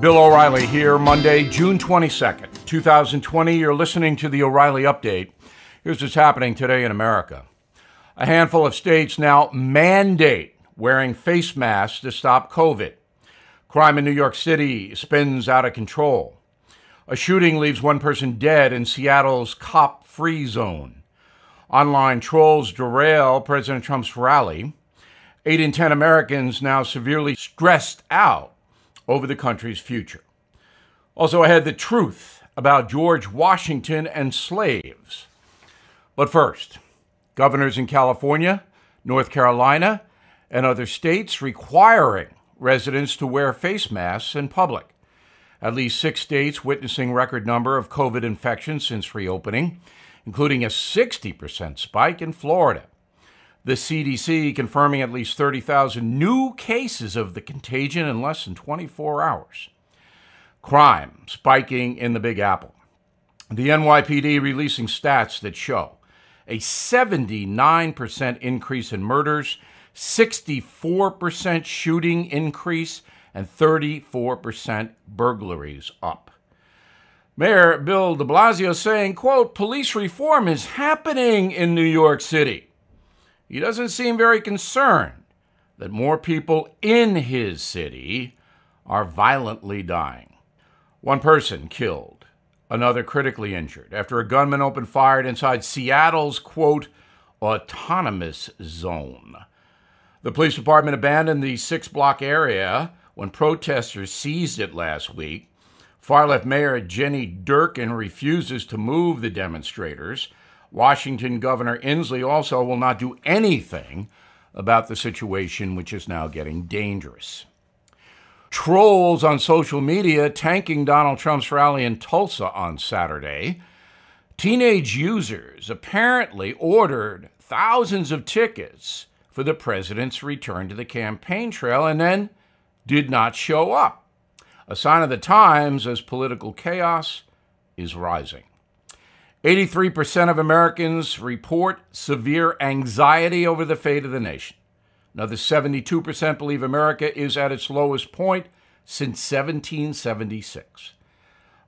Bill O'Reilly here, Monday, June 22nd, 2020. You're listening to the O'Reilly Update. Here's what's happening today in America. A handful of states now mandate wearing face masks to stop COVID. Crime in New York City spins out of control. A shooting leaves one person dead in Seattle's cop-free zone. Online trolls derail President Trump's rally. 8 in 10 Americans now severely stressed out over the country's future. Also ahead, the truth about George Washington and slaves. But first, governors in California, North Carolina, and other states requiring residents to wear face masks in public. At least 6 states witnessing record number of COVID infections since reopening, including a 60% spike in Florida. The CDC confirming at least 30,000 new cases of the contagion in less than 24 hours. Crime spiking in the Big Apple. The NYPD releasing stats that show a 79% increase in murders, 64% shooting increase, and 34% burglaries up. Mayor Bill de Blasio saying, quote, police reform is happening in New York City. He doesn't seem very concerned that more people in his city are violently dying. One person killed, another critically injured after a gunman opened fire inside Seattle's, quote, autonomous zone. The police department abandoned the 6-block area when protesters seized it last week. Far-left Mayor Jenny Durkin refuses to move the demonstrators. Washington Governor Inslee also will not do anything about the situation, which is now getting dangerous. Trolls on social media tanking Donald Trump's rally in Tulsa on Saturday. Teenage users apparently ordered thousands of tickets for the president's return to the campaign trail and then did not show up. A sign of the times as political chaos is rising. 83% of Americans report severe anxiety over the fate of the nation. Another 72% believe America is at its lowest point since 1776.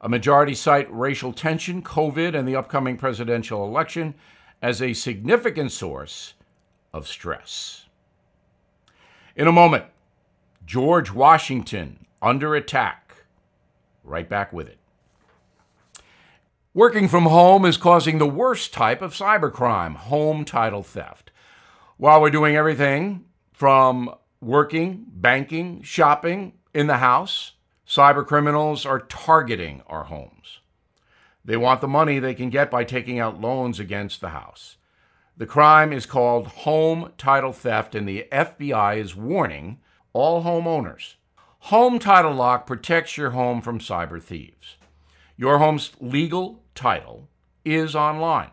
A majority cite racial tension, COVID, and the upcoming presidential election as a significant source of stress. In a moment, George Washington under attack. Right back with it. Working from home is causing the worst type of cybercrime, home title theft. While we're doing everything from working, banking, shopping in the house, cybercriminals are targeting our homes. They want the money they can get by taking out loans against the house. The crime is called home title theft, and the FBI is warning all homeowners. Home Title Lock protects your home from cyber thieves. Your home's legal title is online.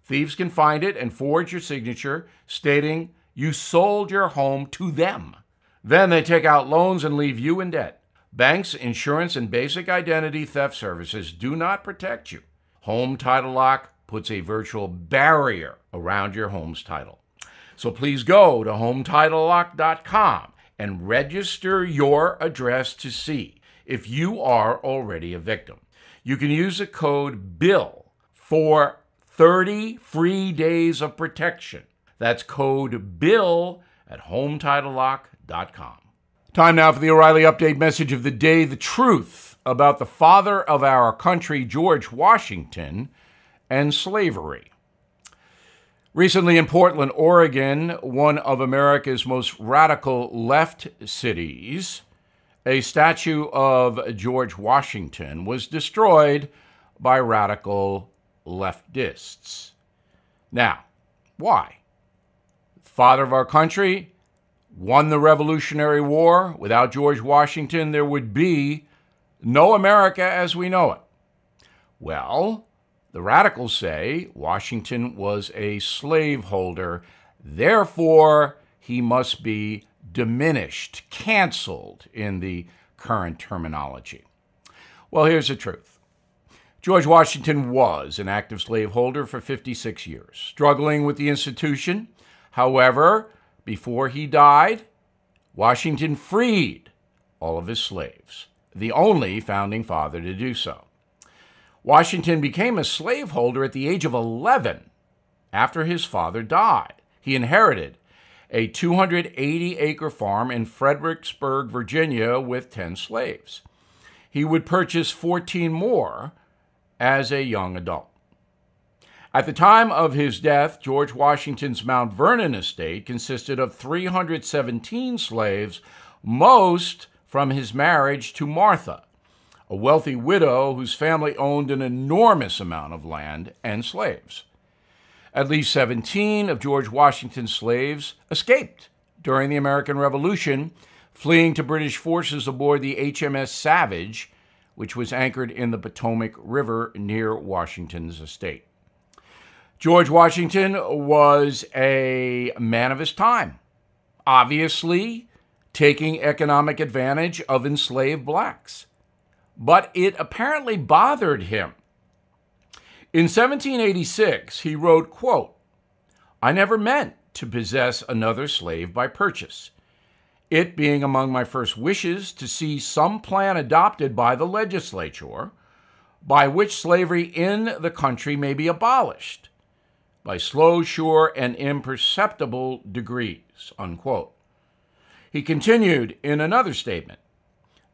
Thieves can find it and forge your signature stating you sold your home to them. Then they take out loans and leave you in debt. Banks, insurance, and basic identity theft services do not protect you. Home Title Lock puts a virtual barrier around your home's title. So please go to HomeTitleLock.com and register your address to see if you are already a victim. You can use the code BILL for 30 free days of protection. That's code BILL at HomeTitleLock.com. Time now for the O'Reilly Update message of the day, the truth about the father of our country, George Washington, and slavery. Recently in Portland, Oregon, one of America's most radical left cities, a statue of George Washington was destroyed by radical leftists. Now, why? Father of our country won the Revolutionary War. Without George Washington, there would be no America as we know it. Well, the radicals say Washington was a slaveholder, therefore he must be diminished, canceled in the current terminology. Well, here's the truth. George Washington was an active slaveholder for 56 years, struggling with the institution. However, before he died, Washington freed all of his slaves. the only founding father to do so. Washington became a slaveholder at the age of 11 after his father died. He inherited a 280-acre farm in Fredericksburg, Virginia, with 10 slaves. He would purchase 14 more as a young adult. At the time of his death, George Washington's Mount Vernon estate consisted of 317 slaves, most from his marriage to Martha, a wealthy widow whose family owned an enormous amount of land and slaves. At least 17 of George Washington's slaves escaped during the American Revolution, fleeing to British forces aboard the HMS Savage, which was anchored in the Potomac River near Washington's estate. George Washington was a man of his time, obviously taking economic advantage of enslaved blacks. But it apparently bothered him. In 1786, he wrote, quote, "I never meant to possess another slave by purchase, it being among my first wishes to see some plan adopted by the legislature by which slavery in the country may be abolished by slow, sure, and imperceptible degrees," unquote. He continued in another statement,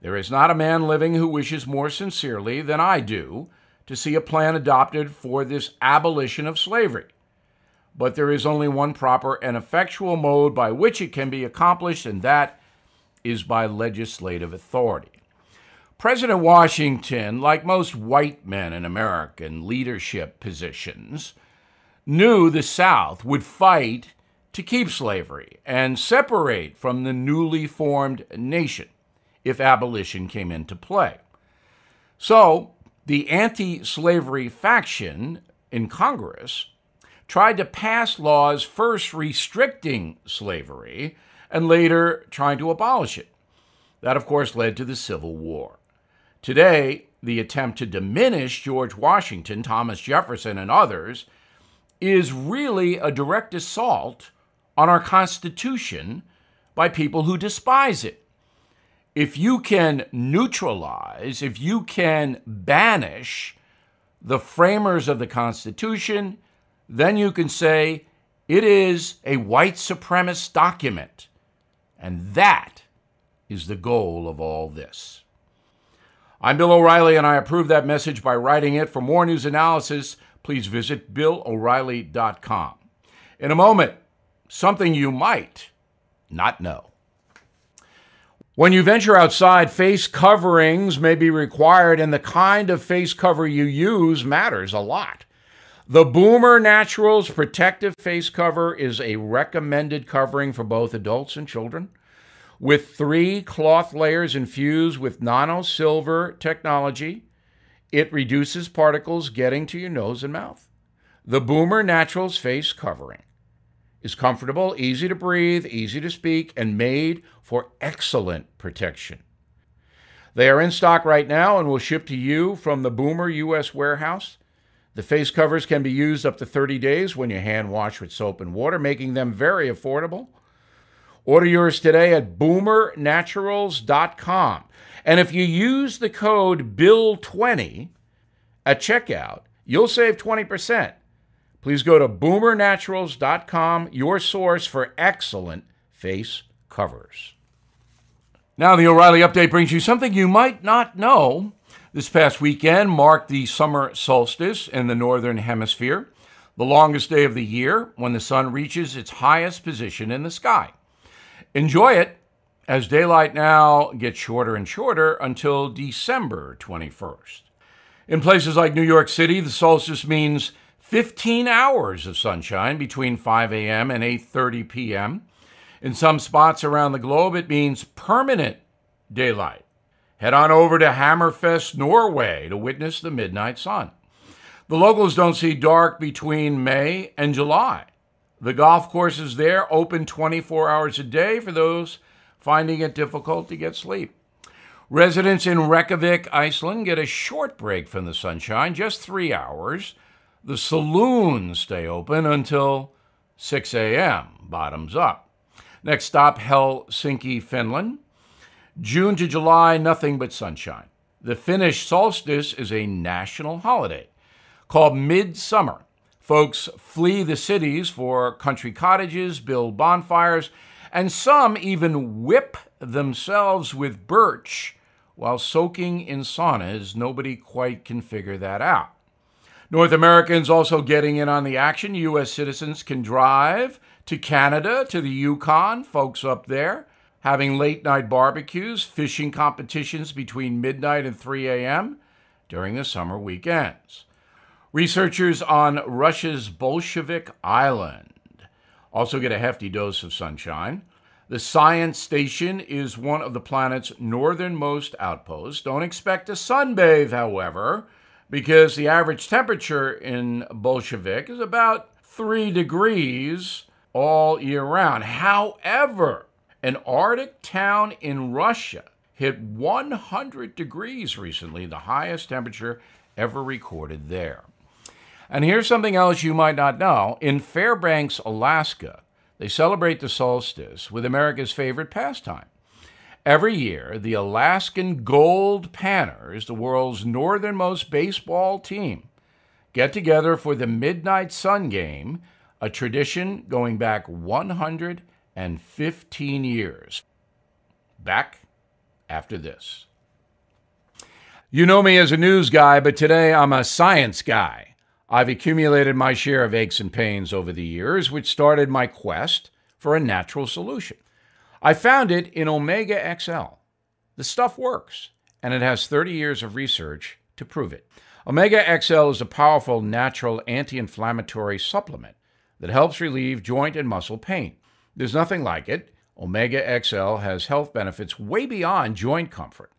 "There is not a man living who wishes more sincerely than I do to see a plan adopted for this abolition of slavery. But there is only one proper and effectual mode by which it can be accomplished, and that is by legislative authority." President Washington, like most white men in American leadership positions, knew the South would fight to keep slavery and separate from the newly formed nation if abolition came into play. So, the anti-slavery faction in Congress tried to pass laws first restricting slavery and later trying to abolish it. That, of course, led to the Civil War. Today, the attempt to diminish George Washington, Thomas Jefferson, and others is really a direct assault on our Constitution by people who despise it. If you can neutralize, if you can banish the framers of the Constitution, then you can say it is a white supremacist document. And that is the goal of all this. I'm Bill O'Reilly, and I approve that message by writing it. For more news analysis, please visit BillO'Reilly.com. In a moment, something you might not know. When you venture outside, face coverings may be required, and the kind of face cover you use matters a lot. The Boomer Naturals Protective Face Cover is a recommended covering for both adults and children, with 3 cloth layers infused with nano-silver technology. It reduces particles getting to your nose and mouth. The Boomer Naturals Face Covering is comfortable, easy to breathe, easy to speak, and made for excellent protection. They are in stock right now and will ship to you from the Boomer U.S. warehouse. The face covers can be used up to 30 days when you hand wash with soap and water, making them very affordable. Order yours today at boomernaturals.com. And if you use the code BILL20 at checkout, you'll save 20%. Please go to boomernaturals.com, your source for excellent face covers. Now, the O'Reilly Update brings you something you might not know. This past weekend marked the summer solstice in the Northern Hemisphere, the longest day of the year when the sun reaches its highest position in the sky. Enjoy it, as daylight now gets shorter and shorter until December 21st. In places like New York City, the solstice means 15 hours of sunshine between 5 a.m. and 8:30 p.m. In some spots around the globe, it means permanent daylight. Head on over to Hammerfest, Norway to witness the midnight sun. The locals don't see dark between May and July. The golf courses there open 24 hours a day for those finding it difficult to get sleep. Residents in Reykjavik, Iceland get a short break from the sunshine, just 3 hours. The saloons stay open until 6 a.m., bottoms up. Next stop, Helsinki, Finland. June to July, nothing but sunshine. The Finnish solstice is a national holiday called midsummer. Folks flee the cities for country cottages, build bonfires, and some even whip themselves with birch while soaking in saunas. Nobody quite can figure that out. North Americans also getting in on the action. U.S. citizens can drive to Canada, to the Yukon, folks up there, having late-night barbecues, fishing competitions between midnight and 3 a.m. during the summer weekends. Researchers on Russia's Bolshevik Island also get a hefty dose of sunshine. The science station is one of the planet's northernmost outposts. Don't expect to sunbathe, however, because the average temperature in Bolshevik is about 3 degrees all year round. However, an Arctic town in Russia hit 100 degrees recently, the highest temperature ever recorded there. And here's something else you might not know. In Fairbanks, Alaska, they celebrate the solstice with America's favorite pastime. Every year, the Alaskan Gold Panners, the world's northernmost baseball team, get together for the Midnight Sun Game, a tradition going back 115 years. Back after this. You know me as a news guy, but today I'm a science guy. I've accumulated my share of aches and pains over the years, which started my quest for a natural solution. I found it in Omega XL. The stuff works, and it has 30 years of research to prove it. Omega XL is a powerful natural anti-inflammatory supplement that helps relieve joint and muscle pain. There's nothing like it. Omega XL has health benefits way beyond joint comfort.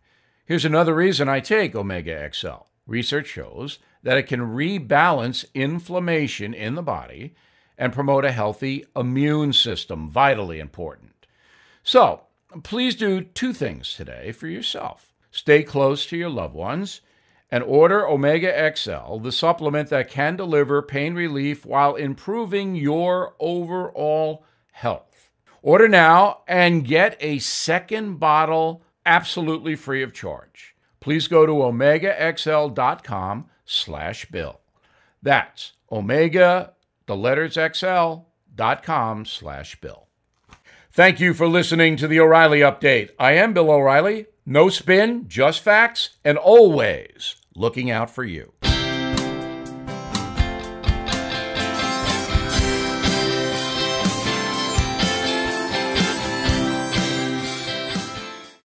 Here's another reason I take Omega XL. Research shows that it can rebalance inflammation in the body and promote a healthy immune system, vitally important. So, please do 2 things today for yourself. Stay close to your loved ones and order Omega XL, the supplement that can deliver pain relief while improving your overall health. Order now and get a second bottle absolutely free of charge. Please go to omegaxl.com/bill. That's omega, the letters XL.com/bill. Thank you for listening to the O'Reilly Update. I am Bill O'Reilly. No spin, just facts, and always looking out for you.